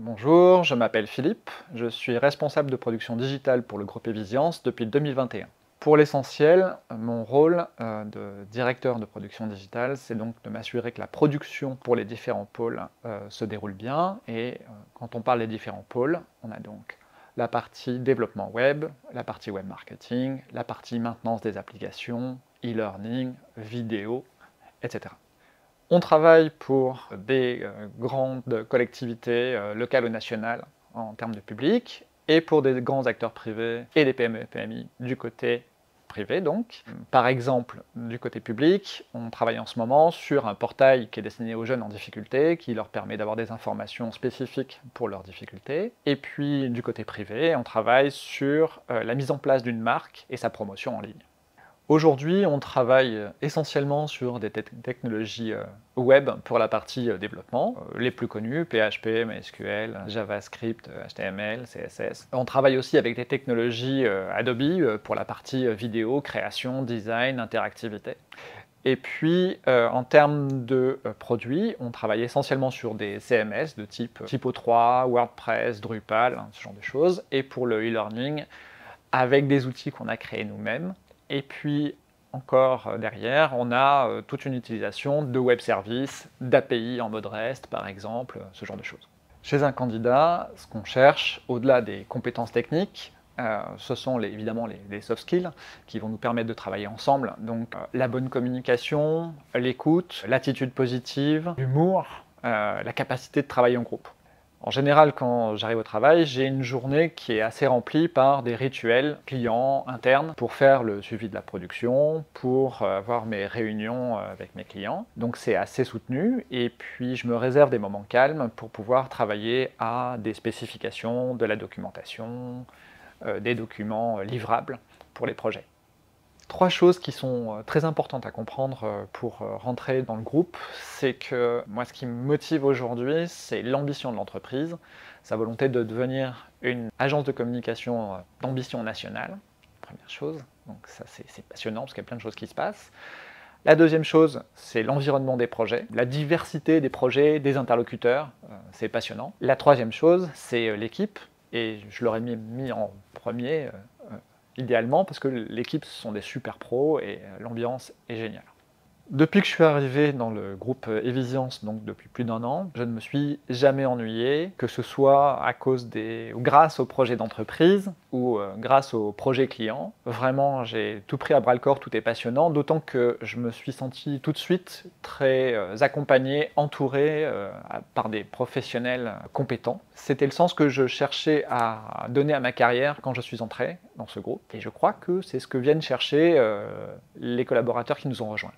Bonjour, je m'appelle Philippe, je suis responsable de production digitale pour le groupe Evisiance depuis 2021. Pour l'essentiel, mon rôle de directeur de production digitale, c'est donc de m'assurer que la production pour les différents pôles se déroule bien. Et quand on parle des différents pôles, on a donc la partie développement web, la partie web marketing, la partie maintenance des applications, e-learning, vidéo, etc. On travaille pour des grandes collectivités locales ou nationales en termes de public, et pour des grands acteurs privés et des PME et PMI du côté privé donc. Par exemple, du côté public, on travaille en ce moment sur un portail qui est destiné aux jeunes en difficulté, qui leur permet d'avoir des informations spécifiques pour leurs difficultés. Et puis du côté privé, on travaille sur la mise en place d'une marque et sa promotion en ligne. Aujourd'hui, on travaille essentiellement sur des technologies web pour la partie développement, les plus connues, PHP, MySQL, JavaScript, HTML, CSS. On travaille aussi avec des technologies Adobe pour la partie vidéo, création, design, interactivité. Et puis, en termes de produits, on travaille essentiellement sur des CMS de type Typo3, WordPress, Drupal, ce genre de choses. Et pour le e-learning, avec des outils qu'on a créés nous-mêmes. Et puis, encore derrière, on a toute une utilisation de web services, d'API en mode REST, par exemple, ce genre de choses. Chez un candidat, ce qu'on cherche, au-delà des compétences techniques, ce sont évidemment les soft skills qui vont nous permettre de travailler ensemble. Donc, la bonne communication, l'écoute, l'attitude positive, l'humour, la capacité de travailler en groupe. En général, quand j'arrive au travail, j'ai une journée qui est assez remplie par des rituels clients internes pour faire le suivi de la production, pour avoir mes réunions avec mes clients. Donc c'est assez soutenu, et puis je me réserve des moments calmes pour pouvoir travailler à des spécifications, de la documentation, des documents livrables pour les projets. Trois choses qui sont très importantes à comprendre pour rentrer dans le groupe, c'est que moi ce qui me motive aujourd'hui, c'est l'ambition de l'entreprise, sa volonté de devenir une agence de communication d'ambition nationale, première chose, donc ça c'est passionnant parce qu'il y a plein de choses qui se passent. La deuxième chose, c'est l'environnement des projets, la diversité des projets, des interlocuteurs, c'est passionnant. La troisième chose, c'est l'équipe, et je l'aurais mis en premier, idéalement, parce que l'équipe, ce sont des super pros et l'ambiance est géniale. Depuis que je suis arrivé dans le groupe Evisiance, donc depuis plus d'1 an, je ne me suis jamais ennuyé, que ce soit à cause ou grâce aux projets d'entreprise ou grâce aux projets clients. Vraiment, j'ai tout pris à bras-le-corps, tout est passionnant, d'autant que je me suis senti tout de suite très accompagné, entouré par des professionnels compétents. C'était le sens que je cherchais à donner à ma carrière quand je suis entré dans ce groupe, et je crois que c'est ce que viennent chercher les collaborateurs qui nous ont rejoints.